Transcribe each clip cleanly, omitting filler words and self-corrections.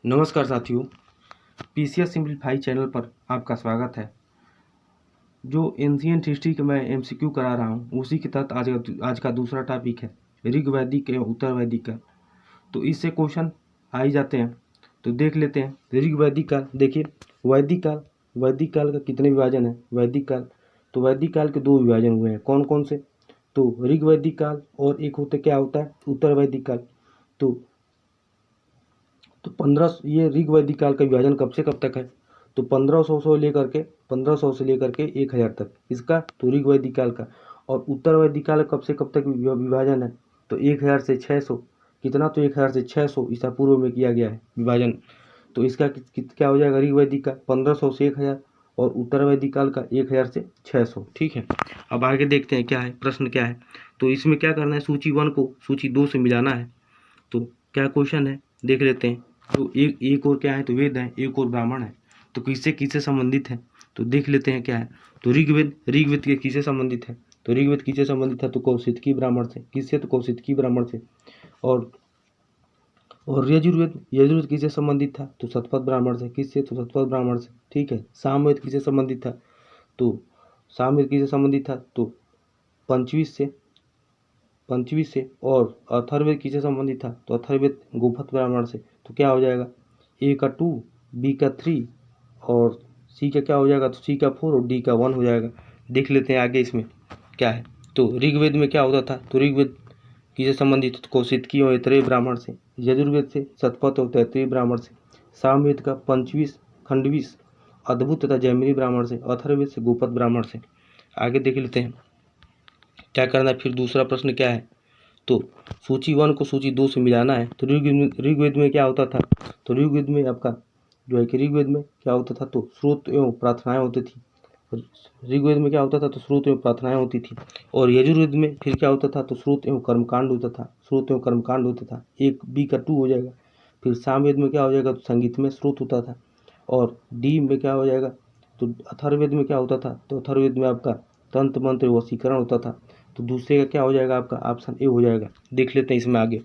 नमस्कार साथियों, PCS simplify channel पर आपका स्वागत है। जो एंशिएंट हिस्ट्री के मैं एमसीक्यू करा रहा हूँ उसी के तहत आज का दूसरा टॉपिक है ऋग वैदिक एवं उत्तर वैदिक काल। तो इससे क्वेश्चन आ ही जाते हैं, तो देख लेते हैं। ऋग वैदिक काल, देखिए वैदिक काल का कितने विभाजन है। वैदिक काल, तो वैदिक काल के दो विभाजन हुए हैं। कौन कौन से? तो ऋग वैदिक काल और एक क्या होता है उत्तर वैदिक काल। तो 15 ये ऋग वैदिक काल का विभाजन कब से कब तक है? तो 1500 से लेकर के 1000 तक इसका तो ऋग वैदिक काल का। और उत्तर वैदिक काल कब से कब तक विभाजन है? तो 1000 से 600, कितना? तो 1000 से 600 ईसा पूर्व में किया गया है विभाजन। तो इसका क्या हो जाएगा? ऋग वैदिक का 1500 से 1000 और उत्तर वैदिक काल का 1000 से 600। ठीक है, अब आगे देखते हैं क्या है, प्रश्न क्या है। तो इसमें क्या करना है, सूची 1 को सूची 2 से मिलाना है। तो क्या क्वेश्चन है देख लेते हैं। तो एक और क्या है, तो वेद है, एक और ब्राह्मण है। तो किससे किससे संबंधित है, तो देख लेते हैं क्या है। तो ऋग्वेद के किससे संबंधित है? तो ऋग्वेद किससे संबंधित है? तो कौशितकी ब्राह्मण से। किससे? तो कौशितकी ब्राह्मण से। और यजुर्वेद किससे संबंधित था? तो शतपथ ब्राह्मण से। किससे? तो शतपथ ब्राह्मण से। ठीक है, सामवेद किससे संबंधित था? तो सामवेद किससे संबंधित था? तो पंचवीं से। और अथर्ववेद किससे संबंधित था? तो अथर्ववेद गोपथ ब्राह्मण से। तो क्या हो जाएगा? ए का 2, बी का 3 और सी का क्या हो जाएगा? तो सी का 4 और डी का 1 हो जाएगा। देख लेते हैं आगे इसमें क्या है। तो ऋग्वेद में क्या होता था? तो ऋग्वेद किससे संबंधित? तो कौशितकी और ऐतरेय ब्राह्मण से। यजुर्वेद से शतपथ और तैतरीय ब्राह्मण से। सामवेद का पंचवीस, खंडवीस, अद्भुत तथा जैमिनी ब्राह्मण से। अथर्ववेद से गोपथ ब्राह्मण से। आगे देख लेते हैं क्या करना है। फिर दूसरा प्रश्न क्या है, तो सूची 1 को सूची 2 से मिलाना है। तो ऋग्वेद में क्या होता था? तो ऋग्वेद में आपका जो है कि ऋग्वेद में क्या होता था? तो श्रुत एवं प्रार्थनाएं होती थी। ऋग्वेद में क्या होता था? तो श्रुत एवं प्रार्थनाएं होती थी। और यजुर्वेद में फिर क्या होता था? तो श्रुत एवं कर्मकांड होता था। एक बी का 2 हो जाएगा। फिर सामवेद में क्या हो जाएगा? तो संगीत में श्रुत होता था। और डी में क्या हो जाएगा? तो अथर्ववेद में क्या होता था? तो अथर्ववेद में आपका तंत्र मंत्र वशीकरण होता था। तो दूसरे का क्या हो जाएगा? आपका ऑप्शन ए हो जाएगा। देख लेते हैं इसमें आगे।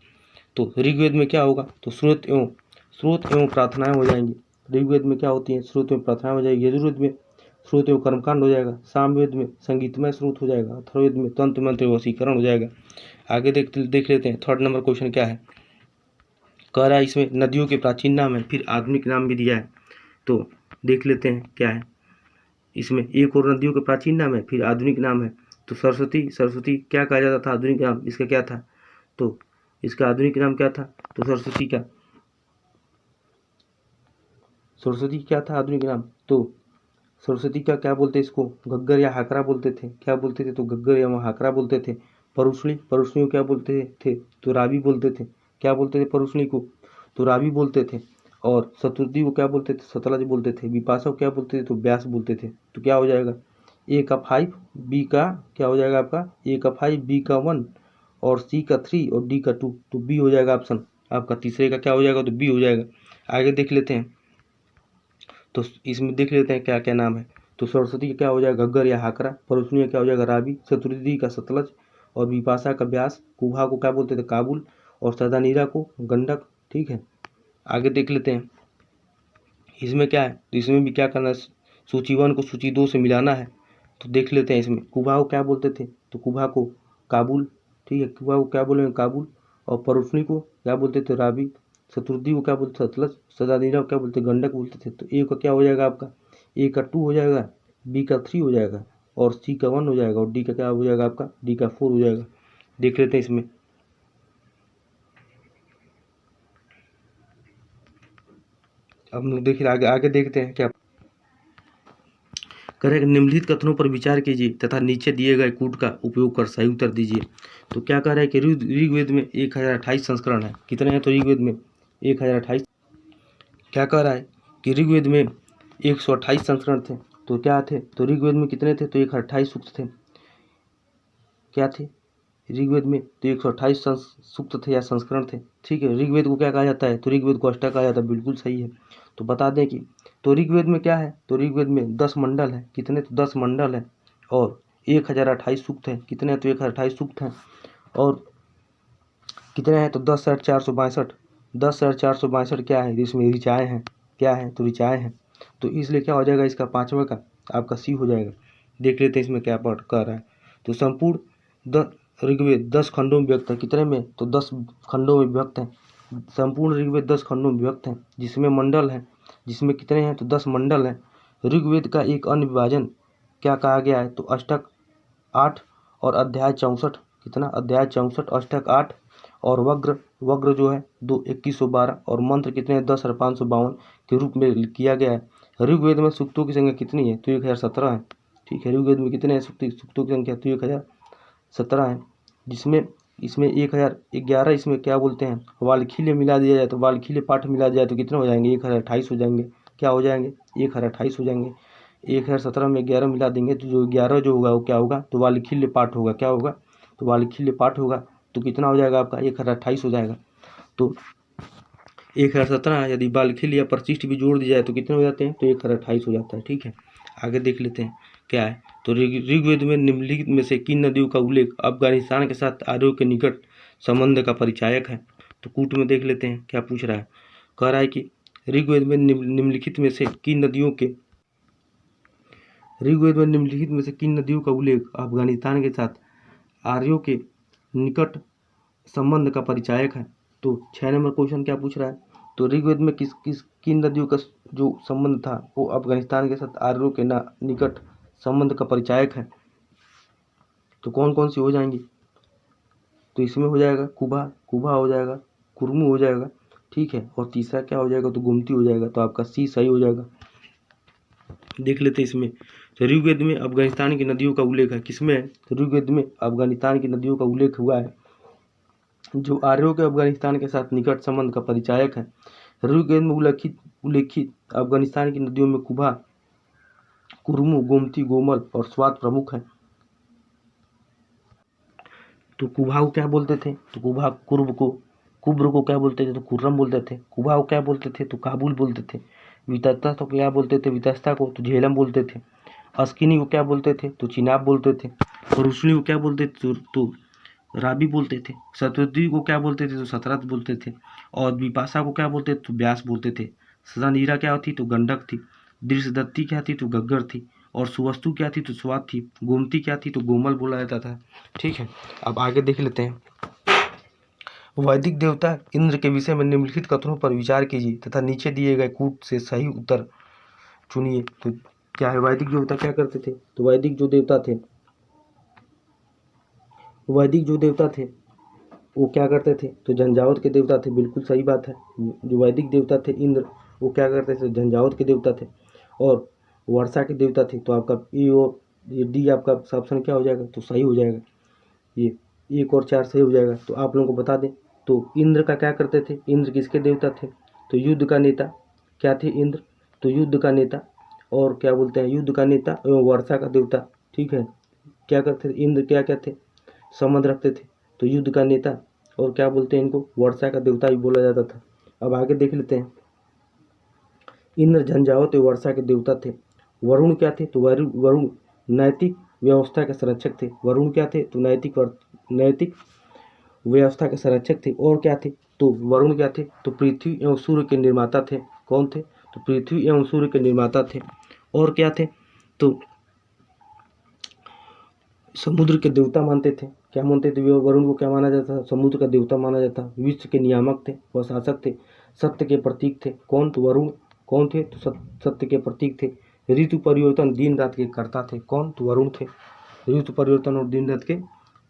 तो ऋग्वेद में क्या होगा? तो श्रुत एवं प्रार्थनाएं हो जाएंगी। ऋग्वेद में क्या होती है? श्रुत एवं प्रार्थनाएं हो जाएगी। यजुर्वेद में श्रुत एवं कर्मकांड हो जाएगा। सामवेद में संगीतमय श्रुत हो जाएगा। अथर्ववेद में तंत्र मंत्र वशीकरण हो जाएगा। आगे देख लेते हैं। थर्ड नंबर क्वेश्चन क्या है, कह रहा है इसमें नदियों के प्राचीन नाम है, फिर आधुनिक नाम भी दिया है। तो देख लेते हैं क्या है इसमें। एक और नदियों के प्राचीन नाम है, फिर आधुनिक नाम है। तो सरस्वती क्या कहा जाता था? आधुनिक नाम इसका क्या था? तो इसका आधुनिक नाम क्या था? तो सरस्वती क्या था आधुनिक नाम? तो सरस्वती का क्या बोलते इसको? घग्गर या हाकरा बोलते थे। क्या बोलते थे? तो घग्गर या हाकरा बोलते थे। परुष्णी को क्या बोलते थे? तो रावी बोलते थे। क्या बोलते थे परुष्णी को? तो रावी बोलते थे। और शतुर्थी को क्या बोलते थे? सतलज बोलते थे। विपाशा को क्या बोलते थे? तो व्यास बोलते थे। तो क्या हो जाएगा? ए का 5, बी का क्या हो जाएगा आपका? ए का 5, बी का 1 और सी का 3 और डी का 2। तो बी हो जाएगा ऑप्शन आपका। तीसरे का क्या हो जाएगा? तो बी हो जाएगा। आगे देख लेते हैं। तो इसमें देख लेते हैं क्या क्या नाम है। तो सरस्वती का क्या हो जाएगा? घग्गर या हाकरा। परुष्णी का क्या हो जाएगा? रावी। चतुर्थी का सतलज और विपाशा का व्यास। कुभा को क्या बोलते थे? काबुल। और सदानीरा को गंडक। ठीक है, आगे देख लेते हैं इसमें क्या है। तो इसमें भी क्या करना है, सूची 1 को सूची 2 से मिलाना है। तो देख लेते हैं इसमें। कुभा को क्या बोलते थे? तो कुभा को काबुल। ठीक है, कुभा को क्या बोलेंगे? काबुल। और परुष्णी को क्या बोलते थे? रावी। चतुर्थी को क्या बोलते थे? सतलज। सदानीरा को क्या बोलते? गंडक बोलते थे। तो ए का क्या हो जाएगा आपका? ए का 2 हो जाएगा, बी का 3 हो जाएगा और सी का 1 हो जाएगा और डी का क्या हो जाएगा आपका? डी का 4 हो जाएगा। देख लेते हैं इसमें। अब देखिए आगे देखते हैं क्या करें। निम्नलिखित कथनों पर विचार कीजिए तथा नीचे दिए गए कूट का उपयोग कर सही उत्तर दीजिए। तो क्या कह रहा है कि ऋग्वेद में 1028 संस्करण है। कितने हैं? तो ऋग्वेद में 1028। क्या कह रहा है कि ऋग्वेद में 128 संस्करण थे। तो क्या थे? तो ऋग्वेद में कितने थे? तो 128 सूक्त थे। क्या थे ऋग्वेद में? तो 128 सूक्त थे या संस्करण थे। ठीक है, ऋग्वेद को क्या कहा जाता है? तो ऋग्वेद को अष्टक कहा जाता है। बिल्कुल सही है। तो बता दें कि तो ऋग्वेद में क्या है? तो ऋग्वेद में 10 मंडल है। कितने? तो 10 मंडल है और 1028 सूक्त है। कितने हैं? तो 1028 सूक्त हैं। और कितने हैं? तो 10 × 4 = 462 10,462 क्या है, इसमें ऋचाएँ हैं, क्या है तो ऋचाएँ हैं, तो इसलिए क्या हो जाएगा इसका पाँचवा का आपका सी हो जाएगा। देख लेते हैं इसमें क्या पाठ कर रहा है। तो संपूर्ण ऋग्वेद 10 खंडों में विभक्त है, कितने में, तो 10 खंडों में विभक्त है। संपूर्ण ऋग्वेद 10 खंडों में विभक्त है, जिसमें मंडल है, जिसमें कितने हैं, तो 10 मंडल हैं। ऋग्वेद का एक अन्य विभाजन क्या कहा गया है, तो अष्टक 8 और अध्याय 64, कितना, अध्याय 64 अष्टक 8 और वग्र जो है 2112 और मंत्र कितने हैं, 10,552 के रूप में किया गया है। ऋग्वेद में सूक्तों की संख्या कितनी है, तो 1017 है। ठीक है, ऋग्वेद में कितने हैं सूक्तों की संख्या, तो 1017 है, जिसमें इसमें 1011 इसमें क्या बोलते हैं, वाल्खील्य मिला दिया जाए तो वाल्खील्य पाठ मिला जाए तो कितने हो जाएंगे, 1028 हो जाएंगे। क्या हो जाएंगे, 1028 हो जाएंगे। 1017 में 11 मिला देंगे तो जो 11 जो होगा वो क्या होगा, तो वाल्खील्य पाठ होगा। क्या होगा, तो वाल्खील्य पाठ होगा, तो कितना हो जाएगा आपका, 1028 हो जाएगा। तो 1017 यदि वाल्खील्य या परिशिष्ट भी जोड़ दिया जाए तो कितने हो जाते हैं, तो 1028 हो जाता है। ठीक है, आगे देख लेते हैं क्या है। तो ऋग्वेद में निम्नलिखित में से किन नदियों का उल्लेख अफगानिस्तान के साथ आर्यों के निकट संबंध का परिचायक है। तो कूट में देख लेते हैं क्या पूछ रहा है। कह रहा है कि ऋग्वेद में निम्नलिखित में से किन नदियों का उल्लेख अफगानिस्तान के साथ आर्यों के निकट संबंध का परिचायक है। तो 6 नंबर क्वेश्चन क्या पूछ रहा है, तो ऋग्वेद में किन नदियों का जो संबंध था वो अफगानिस्तान के साथ आर्यों के निकट संबंध का परिचायक है। तो कौन कौन सी हो जाएंगी, तो इसमें हो जाएगा कुबा हो जाएगा, कुर्मू हो जाएगा। ठीक है, और तीसरा क्या हो जाएगा, तो गोमती हो जाएगा। तो आपका सी सही हो जाएगा। देख लेते हैं इसमें। तो ऋग्वेद में अफगानिस्तान की नदियों का उल्लेख है, किसमें है, तो ऋग्वेद में अफगानिस्तान की नदियों का उल्लेख हुआ है, जो आर्यों के अफगानिस्तान के साथ निकट संबंध का परिचायक है। ऋग्वेद में उल्लेखित अफगानिस्तान की नदियों में कुबा, कुर्मू, गोमती, गोमल और स्वात प्रमुख है। तो कुबा को क्या बोलते थे, तो कुब्र को क्या बोलते थे, तो कुर्रम बोलते थे। कुबा को क्या बोलते थे, तो काबुल बोलते थे। वितस्ता तो क्या बोलते थे, वितस्ता को तो झेलम बोलते थे। अस्किनी को क्या बोलते थे, तो चिनाब बोलते थे। और रुशनी को क्या बोलते थे, तो राबी बोलते थे। सतवती को क्या बोलते थे, तो सतरत बोलते थे। और विपाशा को क्या बोलते थे, तो व्यास बोलते थे। सदानीरा क्या थी, तो गंडक थी। दृश्यदत्ती क्या थी, तो गग्गर थी। और सुवस्तु क्या थी, तो स्वाद थी। गोमती क्या थी, तो गोमल बोला जाता था। ठीक है, अब आगे देख लेते हैं। वैदिक देवता इंद्र के विषय में निम्नलिखित कथनों पर विचार कीजिए तथा नीचे दिए गए कूट से सही उत्तर चुनिए। तो क्या है, वैदिक देवता क्या करते थे, तो वैदिक जो देवता थे वो क्या करते थे, तो झंझावत के देवता थे। बिल्कुल सही बात है। जो वैदिक देवता थे इंद्र, वो क्या करते थे, झंझावत के देवता थे और वर्षा के देवता थे। तो आपका ए और ये डी आपका ऑप्शन क्या हो जाएगा, तो सही हो जाएगा। ये 1 और 4 सही हो जाएगा। तो आप लोगों को बता दें, तो इंद्र का क्या करते थे, इंद्र किसके देवता थे, तो युद्ध का नेता क्या थे इंद्र, तो युद्ध का नेता और क्या बोलते हैं, युद्ध का नेता एवं वर्षा का देवता। ठीक है, क्या करते थे इंद्र, क्या कहते, संबंध रखते थे, तो युद्ध का नेता और क्या बोलते हैं इनको, वर्षा का देवता भी बोला जाता था। अब आगे देख लेते हैं। इंद्र झंझावत वर्षा के देवता थे। वरुण क्या थे, तो वरुण नैतिक व्यवस्था के संरक्षक थे। वरुण क्या थे, तो नैतिक व्यवस्था के संरक्षक थे। और क्या थे, तो वरुण क्या थे, तो पृथ्वी एवं सूर्य के निर्माता थे। कौन थे, तो पृथ्वी एवं सूर्य के निर्माता थे। और क्या थे, तो समुद्र के देवता मानते थे। क्या मानते थे, वरुण को क्या माना जाता था, समुद्र का देवता माना जाता। विश्व के नियामक थे, वह शासक थे, सत्य के प्रतीक थे। कौन, तो वरुण कौन थे, तो सत्य के प्रतीक थे। ऋतु परिवर्तन दिन रात के कर्ता थे। कौन, तो वरुण थे। ऋतु परिवर्तन और दिन रात के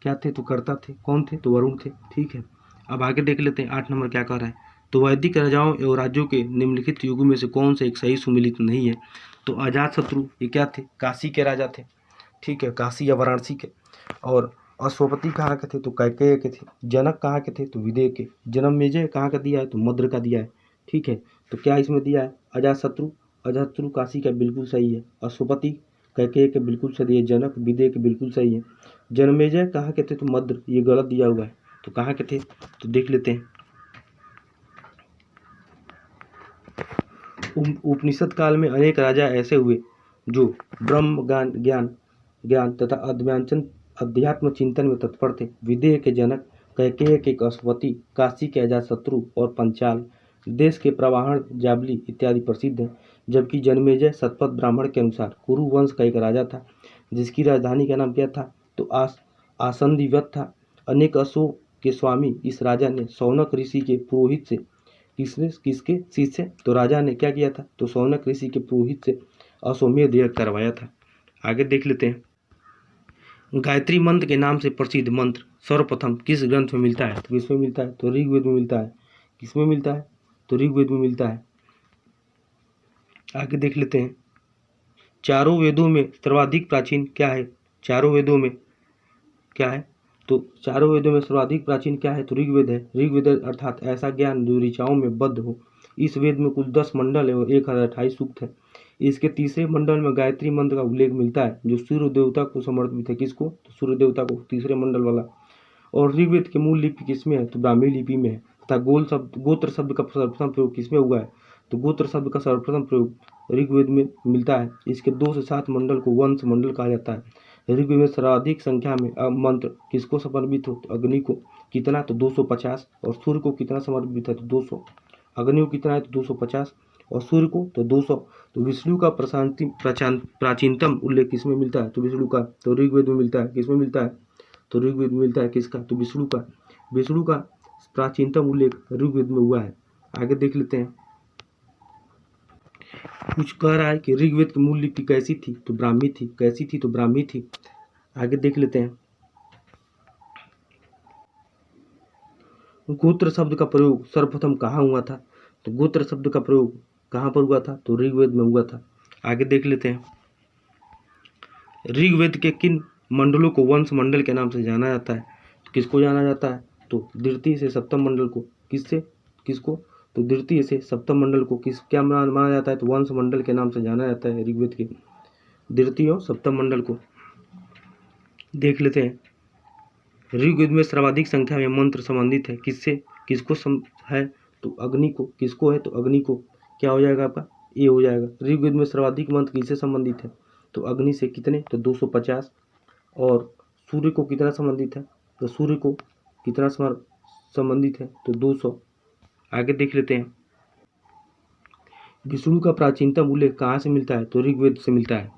क्या थे, तो कर्ता थे। कौन थे, तो वरुण थे। ठीक है, अब आगे देख लेते हैं 8 नंबर क्या कह रहा है। तो वैदिक राजाओं एवं राज्यों के निम्नलिखित युगों में से कौन से एक सही सुमिलित नहीं है, तो अजातशत्रु ये क्या थे, काशी के राजा थे। ठीक है, काशी या वाराणसी के। और अश्वपति कहाँ के थे, तो कैकेय के थे। जनक कहाँ के थे, तो विदेह के। जन्मेजय कहाँ का दिया है, तो मद्र का दिया है। ठीक है, तो क्या इसमें दिया है, अजातशत्रु काशी का बिल्कुल सही है। अश्वपति कैकेय के बिल्कुल सही है। जनक विदेह के बिल्कुल सही है। जन्मेजय कहाँ के थे, तो मद्र, ये गलत दिया हुआ है। तो कहाँ के थे, तो देख लेते हैं। उपनिषद काल में अनेक राजा ऐसे हुए जो ब्रह्म ज्ञान तथा अध्यात्म चिंतन में तत्पर थे। विदेह के जनक, कैकेय के कशवती, काशी के अजातशत्रु और पंचाल, देश के प्रवाहण, जाबली इत्यादि प्रसिद्ध हैं। जबकि जन्मेजय शतपथ ब्राह्मण के अनुसार कुरु वंश का एक राजा था जिसकी राजधानी का नाम क्या था, तो आसंदिवत था। अनेक अशोक के स्वामी इस राजा ने शौनक ऋषि के पुरोहित से किसके शिष्य, तो राजा ने क्या किया था, तो शौनक ऋषि के पुरोहित से अश्वमेध यज्ञ करवाया था। आगे देख लेते हैं। गायत्री मंत्र के नाम से प्रसिद्ध मंत्र सर्वप्रथम किस ग्रंथ में मिलता है, तो किसमें मिलता है, तो ऋग्वेद में मिलता है। किसमें मिलता है, तो ऋग्वेद में मिलता है। आगे देख लेते हैं। चारों वेदों में सर्वाधिक प्राचीन क्या है, चारों वेदों में क्या है, तो चारों वेदों में सर्वाधिक प्राचीन क्या है, तो ऋग्वेद है। ऋग्वेद अर्थात ऐसा ज्ञान जो ऋचाओं में बद्ध हो। इस वेद में कुल 10 मंडल है और 1028 सूक्त है। इसके तीसरे मंडल में गायत्री मंत्र का उल्लेख मिलता है जो सूर्य देवता को समर्पित है। किसको, तो सूर्य देवता को, तीसरे मंडल वाला। और ऋग्वेद की मूल लिपि किसमें है, तो ब्राह्मी लिपि में है। तथा गोत्र शब्द का सर्वप्रथम प्रयोग किसमें हुआ है, तो गोत्र शब्द का सर्वप्रथम प्रयोग ऋग्वेद में मिलता है। इसके 2 से 7 मंडल को वंश मंडल कहा जाता है। ऋग्वेद में सर्वाधिक संख्या में मंत्र किसको समर्पित हो, तो अग्नि को। कितना, तो 250। और सूर्य को कितना समर्पित है, तो 200। अग्नि को कितना है, तो 250 और सूर्य को तो 200। तो विष्णु का प्राचीनतम उल्लेख किसमें मिलता है, तो विष्णु का, तो ऋग्वेद में मिलता है। किसमें मिलता है, तो ऋग्वेद में मिलता है। किसका, तो विष्णु का। विष्णु का प्राचीनतम उल्लेख ऋग्वेद में हुआ है। आगे देख लेते हैं। कुछ कह रहा है कि ऋग्वेद की मूल लिपि कैसी थी, तो ब्राह्मी थी। कैसी थी, तो ब्राह्मी थी। आगे देख लेते हैं। गोत्र शब्द का प्रयोग सर्वप्रथम कहाँ हुआ था, तो गोत्र शब्द का प्रयोग कहाँ पर हुआ था, तो ऋग्वेद में हुआ था। आगे देख लेते हैं। ऋग्वेद के किन मंडलों को वंश मंडल के नाम से जाना जाता है, तो किसको जाना जाता है, तो द्वितीय से सप्तम मंडल को। किसको, तो द्वितीय से सप्तम मंडल को क्या माना जाता है, तो वंश मंडल के नाम से जाना जाता है। ऋग्वेद के द्वितीय और सप्तम मंडल को देख लेते हैं। ऋग्वेद में सर्वाधिक संख्या में मंत्र संबंधित है किससे, किसको है, तो अग्नि को। किसको है, तो अग्नि को। क्या हो जाएगा आपका, ये हो जाएगा। ऋग्वेद में सर्वाधिक मंत्र किससे संबंधित है, तो अग्नि से। कितने, तो 250। और सूर्य को कितना संबंधित है, तो सूर्य को कितना संबंधित है, तो 200। आगे देख लेते हैं। विष्णु का प्राचीनतम उल्लेख कहाँ से मिलता है, तो ऋग्वेद से मिलता है।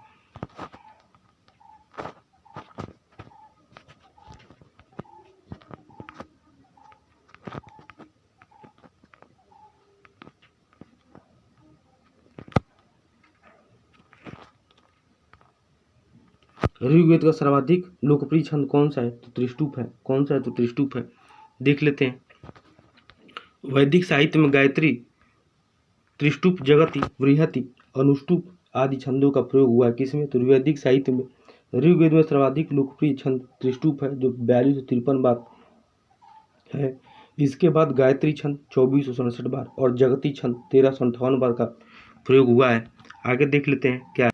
ऋग्वेद का सर्वाधिक लोकप्रिय छंद कौन सा है, तो त्रिष्टुप है। कौन सा है, तो त्रिष्टुप है। देख लेते हैं। वैदिक साहित्य में गायत्री, त्रिष्टुप, जगति, बृहति, अनुष्टुप आदि छंदों का प्रयोग हुआ है। किसमें, तो वैदिक साहित्य में। ऋग्वेद में सर्वाधिक लोकप्रिय छंद त्रिष्टुप है जो 4263 बार है। इसके बाद गायत्री छंद 2467 बार और जगती छंद 1358 बार का प्रयोग हुआ है। आगे देख लेते हैं क्या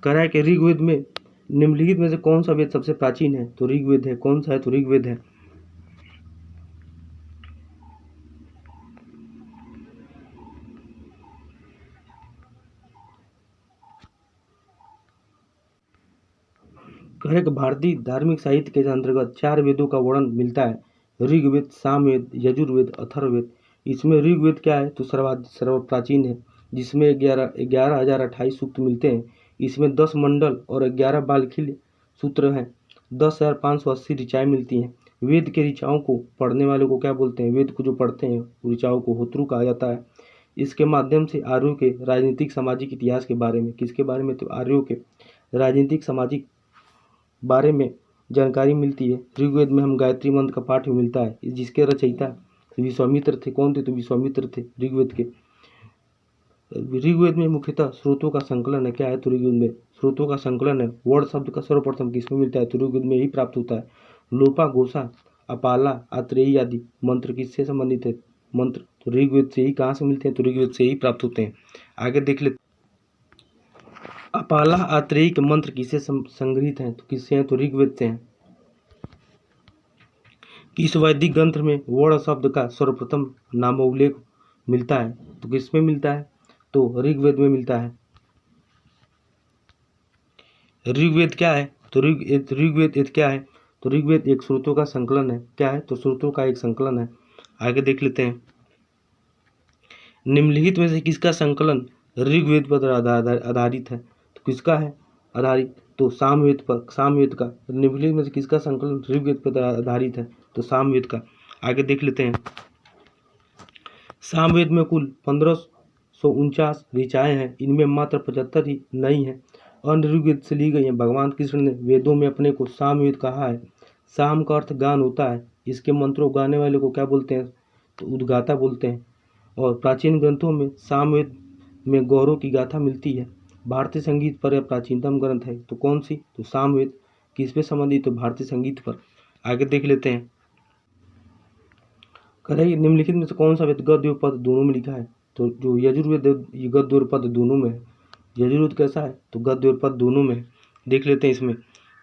कह रहा है कि ऋग्वेद में निम्नलिखित में से कौन सा वेद सबसे प्राचीन है, तो ऋग्वेद है। कौन सा है, तो ऋग्वेद है। कह रहे कि भारतीय धार्मिक साहित्य के अंतर्गत 4 वेदों का वर्णन मिलता है, ऋग्वेद, सामवेद, यजुर्वेद, अथर्ववेद। इसमें ऋग्वेद क्या है, तो सर्व प्राचीन है जिसमें 11,028 सूक्त मिलते हैं। इसमें 10 मंडल और 11 बालखिल्य सूत्र हैं। 10,580 ऋचाएँ मिलती हैं। वेद के ऋचाओं को पढ़ने वालों को क्या बोलते हैं, वेद को जो पढ़ते हैं ऋचाओं को होतृ कहा जाता है। इसके माध्यम से आर्यों के राजनीतिक सामाजिक इतिहास के बारे में, किसके बारे में, तो आर्यों के राजनीतिक सामाजिक बारे में जानकारी मिलती है। ऋग्वेद में हम गायत्री मंत्र का पाठ भी मिलता है जिसके रचयिता विश्वामित्र थे। कौन थे, तो विश्वामित्र थे ऋग्वेद के। ऋग्वेद में मुख्यतः स्रोतों का संकलन है। क्या है, तो ऋग्वेद में स्रोतों का संकलन है। वर्ण शब्द का सर्वप्रथम किसमें मिलता है, तो ऋग्वेद में ही प्राप्त होता है। लोपा, घोषा, अपाला, आत्रेयी आदि मंत्र किससे संबंधित है, मंत्र तो ऋग्वेद से ही। कहाँ से मिलते हैं, तो ऋग्वेद से ही प्राप्त होते हैं। आगे देख लेते। अपाला, आत्रेयी के मंत्र किससे संग्रहित हैं, तो किससे हैं, तो ऋग्वेद से हैं। किस वैदिक ग्रंथ में वर्ण शब्द का सर्वप्रथम नामोल्लेख मिलता है, तो किसमें मिलता है, तो ऋग्वेद में मिलता है। ऋग्वेद क्या है, तो ऋग्वेद क्या है, तो ऋग्वेद एक श्रुतों का संकलन है। क्या है? तो श्रुतों का एक संकलन है। आगे देख लेते हैं, निम्नलिखित में से किसका संकलन ऋग्वेद पर आधारित है? तो किसका है आधारित? तो सामवेद पर, सामवेद का। निम्नलिखित में से किसका संकलन ऋग्वेद पर आधारित है? तो सामवेद का। आगे देख लेते हैं, सामवेद में कुल 1549 ऋचाएँ हैं, इनमें मात्र 75 ही नई हैं, अन्य ऋग्वेद से ली गई हैं। भगवान कृष्ण ने वेदों में अपने को सामवेद कहा है। साम का अर्थ गान होता है। इसके मंत्रों गाने वाले को क्या बोलते हैं? तो उद्गाता बोलते हैं। और प्राचीन ग्रंथों में सामवेद में गौरों की गाथा मिलती है। भारतीय संगीत पर यह प्राचीनतम ग्रंथ है। तो कौन सी? तो सामवेद। किस पे संबंधित? तो भारतीय संगीत पर। आगे देख लेते हैं, करें निम्नलिखित में से कौन सा वेद गद्य और पद दोनों में लिखा है? तो जो यजुर्वेद ये गद्य और पद दोनों में है। यजुर्वेद कैसा है? तो गद्य और पद दोनों में है। देख लेते हैं इसमें,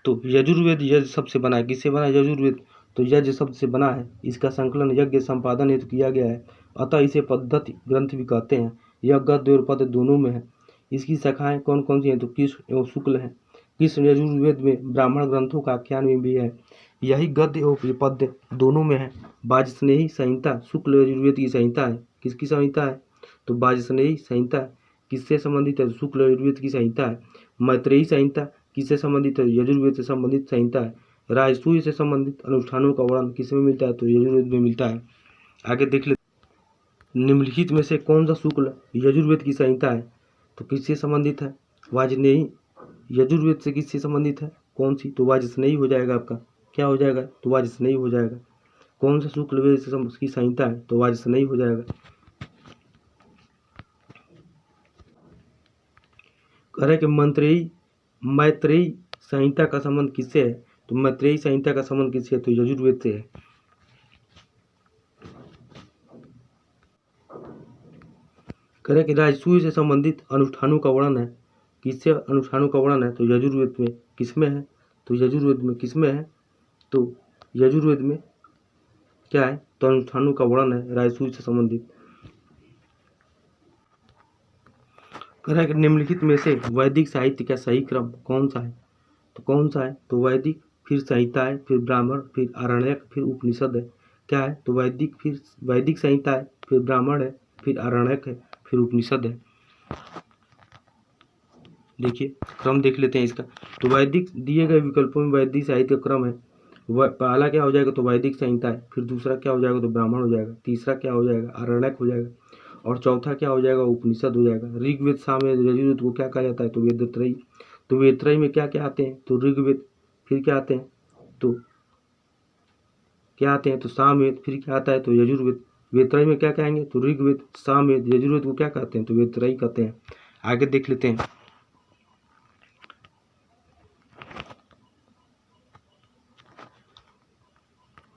तो यजुर्वेद यज्ञ शब्द से बना है। किससे बना है यजुर्वेद? तो यज्ञ शब्द से बना है। इसका संकलन यज्ञ संपादन हेतु किया गया है, अतः इसे पद्धति ग्रंथ भी कहते हैं। यह गद्य और पद दोनों में है। इसकी शाखाएं कौन कौन सी हैं? तो कृष्ण एवं शुक्ल है। कृष्ण यजुर्वेद में ब्राह्मण ग्रंथों का आख्यान में भी है। यही गद्य एवं पद्य दोनों में है। वाजस्नेही संहिता शुक्ल यजुर्वेद की संहिता है। किसकी संहिता है? तो वाजस्नेही संहिता किससे संबंधित है? शुक्ल यजुर्वेद की संहिता है। मैत्रेयी संहिता किससे संबंधित है? यजुर्वेद से संबंधित संहिता है। राजसूय से संबंधित अनुष्ठानों का वर्णन किसमें मिलता है? तो यजुर्वेद में मिलता है। आगे देख लेते, निम्नलिखित में से कौन सा शुक्ल यजुर्वेद की संहिता है? तो किससे संबंधित है? वाजस्नेही यजुर्वेद से किससे संबंधित है? कौन सी? तो वाजस्नेही हो जाएगा आपका। क्या हो जाएगा? तो वाजस्नेही हो जाएगा। कौन सा शुक्ल वेद से उसकी संहिता है? तो वाजस्नेही हो जाएगा। कह रहे कि मैत्रेयी संहिता का संबंध किससे है? तो मैत्रेयी संहिता का संबंध किससे है? तो यजुर्वेद से है। कह रहे कि राजसूय से संबंधित अनुष्ठानों का वर्णन है। किससे अनुष्ठानों का वर्णन है? तो यजुर्वेद में। किसमें है? तो यजुर्वेद में। किसमें है? तो यजुर्वेद में क्या है? तो अनुष्ठानों का वर्णन है राजसूय से संबंधित। कह रहा है कि निम्नलिखित में से वैदिक साहित्य का सही क्रम कौन सा है? तो कौन सा है? तो वैदिक, फिर संहिता है, फिर ब्राह्मण, फिर आरण्यक, फिर उपनिषद है। क्या है? तो वैदिक, फिर वैदिक संहिता है, फिर ब्राह्मण है, फिर आरण्यक है, फिर उपनिषद है। देखिए क्रम देख लेते हैं इसका। तो वैदिक दिए गए विकल्पों में वैदिक साहित्य क्रम है। पहला क्या हो जाएगा? तो वैदिक संहिता है। फिर दूसरा क्या हो जाएगा? तो ब्राह्मण हो जाएगा। तीसरा क्या हो जाएगा? आरण्यक हो जाएगा। और चौथा क्या हो जाएगा? उपनिषद हो जाएगा। ऋग्वेद, सामवेद, यजुर्वेद को क्या कहा जाता है? तो वेदत्रयी। तो वेदत्रयी में क्या क्या आते हैं? तो ऋग्वेद, फिर क्या आते हैं? तो क्या आते हैं? तो सामवेद, फिर क्या आता है? तो यजुर्वेद। वेदत्रयी में क्या कहेंगे? तो ऋग्वेद, सामवेद, यजुर्वेद को क्या कहते हैं? तो वेदत्रयी कहते हैं। आगे देख लेते हैं,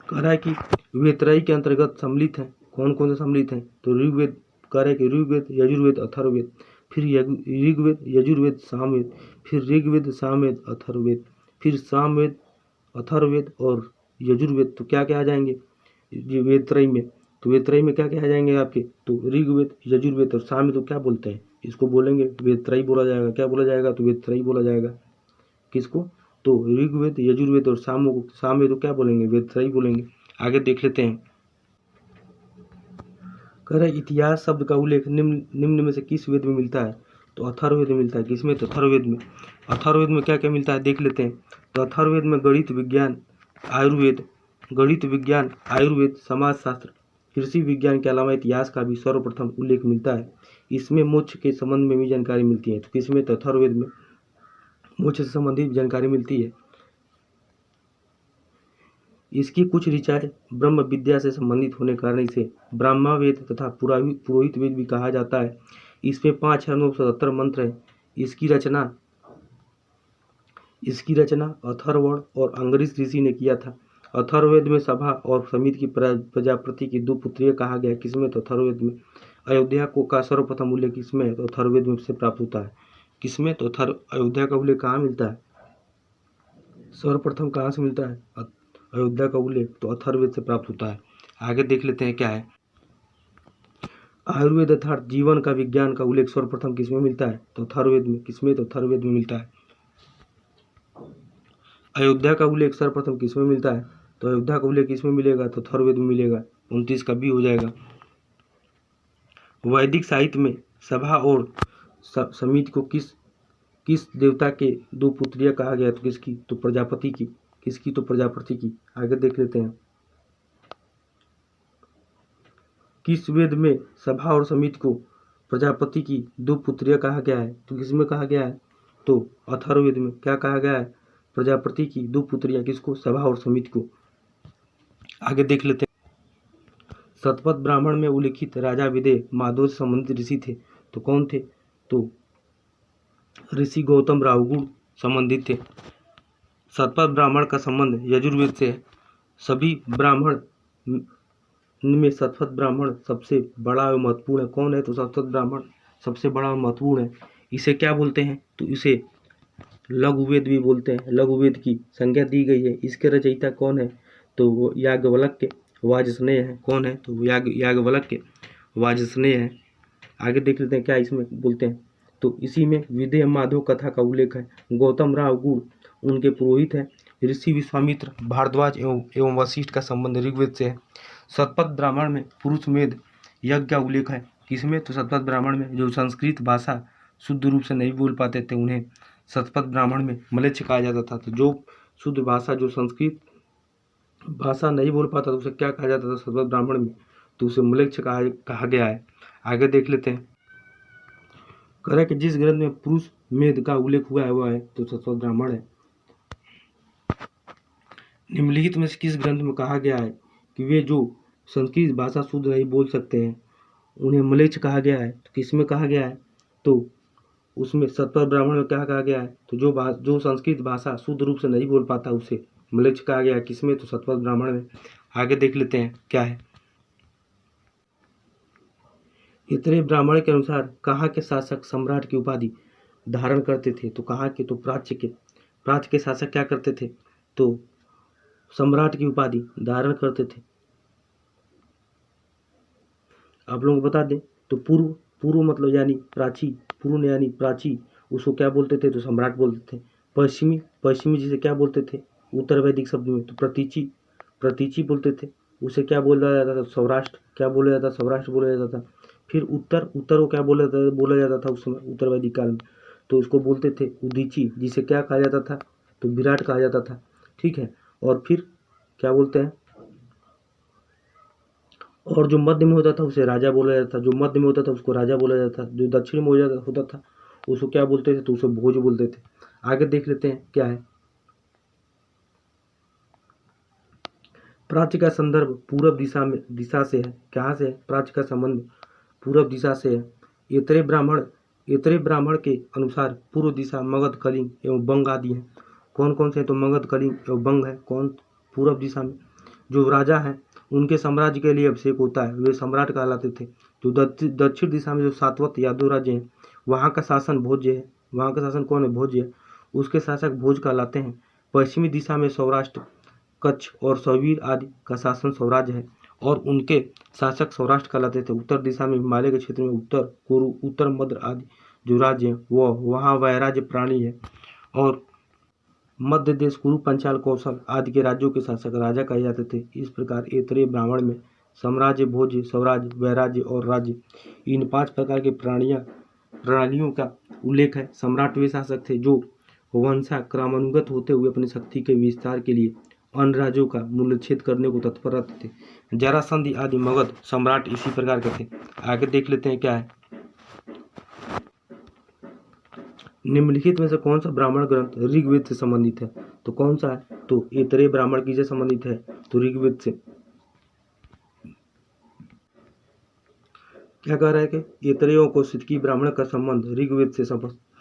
कह रहा है कि वेदत्रयी के अंतर्गत सम्मिलित हैं। कौन कौन से सम्मिलित हैं? तो ऋग्वेद, कह रहा है कि ऋग्वेद, यजुर्वेद, अथर्ववेद, फिर ऋग्वेद, यजुर्वेद, सामवेद, फिर ऋग्वेद, सामवेद, अथर्ववेद, फिर सामवेद, अथर्ववेद और यजुर्वेद। तो क्या क्या आ जाएंगे ये वेदत्रयी में? तो वेदत्रयी में क्या क्या आ जाएंगे आपके? तो ऋग्वेद, यजुर्वेद और सामवेद। तो क्या बोलते हैं इसको? बोलेंगे वेदत्रयी बोला जाएगा। क्या बोला जाएगा? तो वेदत्रयी बोला जाएगा। किसको? तो ऋग्वेद, यजुर्वेद और सामवेद को क्या बोलेंगे? वेदत्रयी बोलेंगे। आगे देख लेते हैं, कह रहे इतिहास शब्द का उल्लेख निम्न में से किस वेद में मिलता है? तो अथर्ववेद में मिलता है। किसमें? तो अथर्ववेद में। अथर्ववेद में क्या क्या मिलता है देख लेते हैं। तो अथर्ववेद में गणित विज्ञान, आयुर्वेद, समाजशास्त्र, कृषि विज्ञान के अलावा इतिहास का भी सर्वप्रथम उल्लेख मिलता है। इसमें मोक्ष के संबंध में भी जानकारी मिलती है। तो किसमें? तो अथर्ववेद में मोक्ष से संबंधित जानकारी मिलती है। इसकी कुछ ऋचाएँ ब्रह्म विद्या से संबंधित होने के कारण इसे ब्रह्मवेद तथा पुरोहित वेद भी कहा जाता है। इसमें 5977 मंत्र हैं। इसकी रचना अथर्वण और अंगरीष ऋषि ने किया था। अथर्ववेद में सभा और समिति की प्रजापति की 2 पुत्रियां कहा गया। किसमें? तो अथर्ववेद में। अयोध्या को का सर्वप्रथम उल्लेख किसमें है? तो अथर्ववेद में से प्राप्त होता है। किसमें? तो अयोध्या का उल्लेख कहाँ मिलता है? सर्वप्रथम कहाँ से मिलता है? अयोध्या का उल्लेख तो अथर्ववेद से प्राप्त होता है। आगे देख लेते हैं क्या है। आयुर्वेद अर्थात जीवन का विज्ञान का उल्लेख सर्वप्रथम किसमें मिलता है? तो अथर्ववेद में। किसमें? तो अथर्ववेद में मिलता है। अयोध्या का उल्लेख सर्वप्रथम किस में मिलता है? तो अयोध्या का उल्लेख किस में मिलेगा? तो अथर्ववेद में मिलेगा। 29 का भी हो जाएगा। वैदिक साहित्य में सभा और समिति को किस देवता के दो पुत्रियां कहा गया? तो किसकी? तो प्रजापति की। किसकी? तो प्रजापति की। आगे देख लेते हैं। किस वेद में सभा और समिति को प्रजापति की दो पुत्रियां कहा गया है? तो किसमें कहा गया है? तो अथर्ववेद में क्या कहा गया है? प्रजापति की दो पुत्रियां। किसको? सभा और समिति को। आगे देख लेते हैं। शतपथ ब्राह्मण में उल्लिखित राजा विदेह माधव से संबंधित ऋषि थे, तो कौन थे? तो ऋषि गौतम रावगुण संबंधित थे। शतपथ ब्राह्मण का संबंध यजुर्वेद से है। सभी ब्राह्मण में शतपथ ब्राह्मण सबसे बड़ा और महत्वपूर्ण है। कौन है? तो शतपथ ब्राह्मण सबसे बड़ा और महत्वपूर्ण है। इसे क्या बोलते हैं? तो इसे लघुवेद भी बोलते हैं। लघुवेद की संज्ञा दी गई है। इसके रचयिता कौन है? तो वो याज्ञवल्क्य वाजस्नेय है। कौन है? तो याज्ञवल्क्य वाजस्नेय है। आगे देख लेते हैं क्या इसमें बोलते हैं। तो इसी में विदेह माधव कथा का उल्लेख है। गौतम राव गुण उनके पुरोहित हैं। ऋषि विश्वामित्र भारद्वाज एवं वशिष्ठ का संबंध ऋग्वेद से है। शतपथ ब्राह्मण में पुरुष मेध यज्ञ का उल्लेख है। किसमें? तो शतपथ ब्राह्मण में जो संस्कृत भाषा शुद्ध रूप से नहीं बोल पाते थे उन्हें शतपथ ब्राह्मण में म्लेच्छ कहा जाता था। तो जो शुद्ध भाषा, जो संस्कृत भाषा नहीं बोल पाता तो उसे क्या कहा जाता था शतपथ ब्राह्मण में? तो उसे म्लेच्छ कहा गया है। आगे देख लेते हैं। कह रहा है कि जिस ग्रंथ में पुरुष मेध का उल्लेख हुआ है तो शतपथ ब्राह्मण है। निम्नलिखित में से किस ग्रंथ में कहा गया है कि वे जो संस्कृत भाषा शुद्ध नहीं बोल सकते हैं उन्हें म्लेच्छ कहा गया है? तो किसमें कहा गया है? तो उसमें शतपथ ब्राह्मण में क्या कहा गया है? तो जो संस्कृत भाषा शुद्ध रूप से नहीं बोल पाता उसे म्लेच्छ कहा गया है। किसमें? तो शतपथ ब्राह्मण में। आगे देख लेते हैं क्या है। इतरे ब्राह्मण के अनुसार कहाँ के शासक सम्राट की उपाधि धारण करते थे? तो कहाँ के? तो प्राच्य के शासक क्या करते थे? तो सम्राट की उपाधि धारण करते थे। आप लोगों को बता दें तो पूर्व मतलब यानी प्राची उसको क्या बोलते थे? तो सम्राट बोलते थे। पश्चिमी जिसे क्या बोलते थे उत्तर वैदिक शब्द में? तो प्रतीची बोलते थे। उसे क्या बोला जाता था? सौराष्ट्र। क्या बोला जाता? सौराष्ट्र बोला जाता था। फिर उत्तर को क्या बोला जाता था उस समय उत्तर वैदिक काल में? तो उसको बोलते थे उदीची, जिसे क्या कहा जाता था? तो विराट कहा जाता था। ठीक है। और फिर क्या बोलते हैं? और जो मध्य में होता था उसे राजा बोला जाता था। जो मध्य में होता था उसको राजा बोला जाता था। जो दक्षिण में होता था उसको क्या बोलते थे? तो उसे भोज बोलते थे। आगे देख लेते हैं क्या है। प्राच्य का संदर्भ पूर्व दिशा से है। कहाँ से है? प्राच्य का संबंध पूर्व दिशा से है। इतरे ब्राह्मण के अनुसार पूर्व दिशा मगध, कलिंग एवं बंग आदि हैं। कौन कौन से? तो मगध, कलिंग एवं बंग है। कौन? पूर्व दिशा में। जो राजा हैं उनके साम्राज्य के लिए अभिषेक होता है, वे सम्राट कहलाते थे। जो दक्षिण दिशा में जो सातवत यादव राज्य हैं वहाँ का शासन भोज्य है। वहाँ का शासन कौन है? भोज्य है। उसके शासक भोज कहलाते हैं। पश्चिमी दिशा में सौराष्ट्र, कच्छ और सौवीर आदि का शासन स्वराज्य है और उनके शासक सौराष्ट्र कहलाते थे। उत्तर दिशा में हिमालय के क्षेत्र में उत्तर कुरु, उत्तर मध्य आदि जो राज्य हैं वो वहाँ वैराज्य प्राणी है। और मध्य देश कुरु, पंचाल, कौशल आदि के राज्यों के शासक राजा कहे जाते थे। इस प्रकार ऐतरेय ब्राह्मण में साम्राज्य, भोज्य, स्वराज्य, वैराज्य और राज्य इन 5 प्रकार की प्रणालियों का उल्लेख है। सम्राट वे शासक थे जो वंशा क्रमानुगत होते हुए अपनी शक्ति के विस्तार के लिए अन्य राज्यों का मूल्यच्छेद करने को तत्पर रहते थे। जरासंधि आदि मगध सम्राट इसी प्रकार के थे। आगे देख लेते हैं क्या है। निम्नलिखित में से कौन सा ब्राह्मण ग्रंथ ऋग्वेद से संबंधित है? तो कौन सा है? तो ऐतरेय ब्राह्मण किससे संबंधित है? तो ऋग्वेद से। क्या कह रहा है कि ऐतरेयों को सितकी ब्राह्मण का संबंध ऋग्वेद से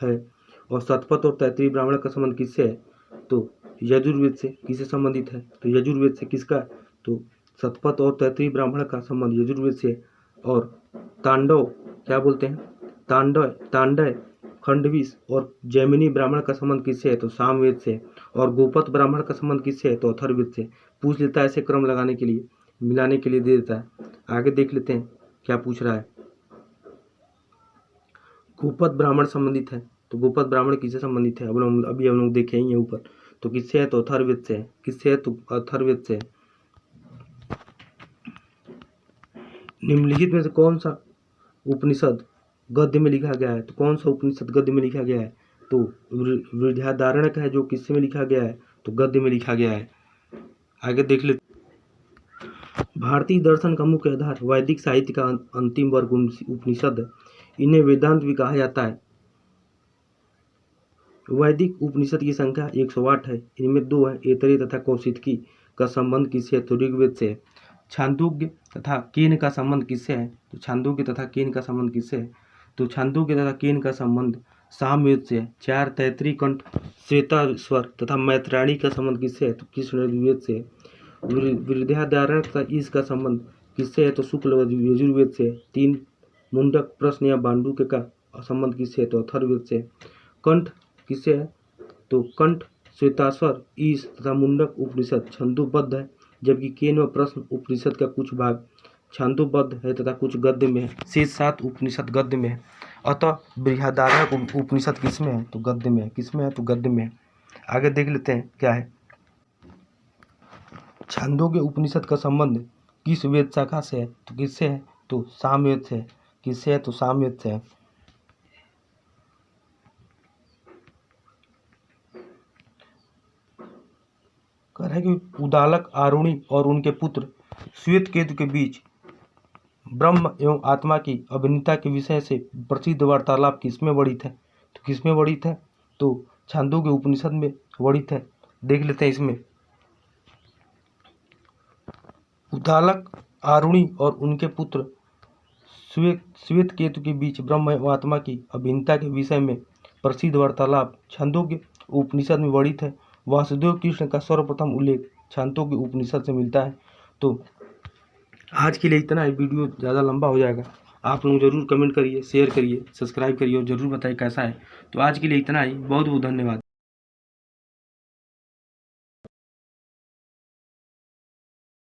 है और शतपथ और तैतरीय ब्राह्मण का संबंध किससे है? तो यजुर्वेद से। किससे संबंधित है? तो यजुर्वेद से। किसका? तो शतपथ और तैतरीय ब्राह्मण का संबंध यजुर्वेद से। और तांडव क्या बोलते हैं? तांडय, खंडवीस और जैमिनी ब्राह्मण का संबंध किससे है? तो सामवेद से। और गोपत ब्राह्मण का संबंध किससे है? तो अथर्ववेद से। पूछ लेता है ऐसे क्रम लगाने के लिए, मिलाने के लिए दे देता है। आगे देख लेते हैं क्या पूछ रहा है। गोपत ब्राह्मण संबंधित है। तो गोपत ब्राह्मण किससे संबंधित है? अभी हम लोग देखे ही हैं ऊपर। तो किससे है? तो अथर्ववेद से है। किससे है? तो अथर्ववेद से है। निम्नलिखित में से कौन सा उपनिषद गद्य में लिखा गया है? तो कौन सा उपनिषद गद्य में लिखा गया है? तो विद्याधारणक है, जो किससे में लिखा गया है? तो गद्य में लिखा गया है। आगे देख ले। भारतीय दर्शन का मुख्य आधार वैदिक साहित्य का अंतिम वर्ग उपनिषद है। इन्हें वेदांत भी कहा जाता है। वैदिक उपनिषद की संख्या 108 है। इनमें 2 है, ऐतरेय तथा कौशिकी का संबंध किससे है? तो ऋग्वेद से है। छांदोग्य तथा केन का संबंध किससे है? तो छांदोग्य तथा केन का संबंध किससे है? तो छांदोग्य तथा केन का संबंध सामवेद से है। 4 तैतृय कंठ श्वेताश्वर तथा मैत्राणी का संबंध किससे है? तो कृष्ण यजुर्वेद से है। विद्याधारण तथा ईश का संबंध किससे है? तो शुक्ल यजुर्वेद से है। 3 मुंडक प्रश्न या बांडुक्य का संबंध किससे है? तो अथर्ववेद से है। कंठ किससे है? तो कंठ श्वेताश्वर ईश तथा मुंडक उपनिषद छंदोबद्ध है, जबकि केन व प्रश्न उपनिषद का कुछ भाग छंदोबद्ध है तथा कुछ गद्य में है। शेष 7 उपनिषद गद्य में है। अतः बृहदारण्यक उपनिषद किसमें है? तो गद्य में है। किसमें है? तो गद्य में है। आगे देख लेते हैं क्या है। छांदोग्य उपनिषद का संबंध किस वेद शाखा से है? तो किससे है? तो सामवेद से है। किससे है? तो सामवेद से है। कह रहा है कि उदालक आरुणि और उनके पुत्र श्वेत केतु के बीच ब्रह्म एवं आत्मा की अभिन्नता के विषय से प्रसिद्ध वार्तालाप किसमें वर्णित है? तो किसमें वर्णित है? तो छांदोग्य उपनिषद में वर्णित है। देख लेते हैं इसमें। उदालक आरुणि और उनके पुत्र श्वेत केतु के बीच ब्रह्म एवं आत्मा की अभिन्नता के विषय में प्रसिद्ध वार्तालाप छांदोग्य उपनिषद में वर्णित है। वासुदेव कृष्ण का सर्वप्रथम उल्लेख छांदोग्य उपनिषद से मिलता है। तो आज के लिए इतना ही। वीडियो ज़्यादा लंबा हो जाएगा। आप लोग जरूर कमेंट करिए, शेयर करिए, सब्सक्राइब करिए और ज़रूर बताइए कैसा है। तो आज के लिए इतना ही। बहुत बहुत धन्यवाद।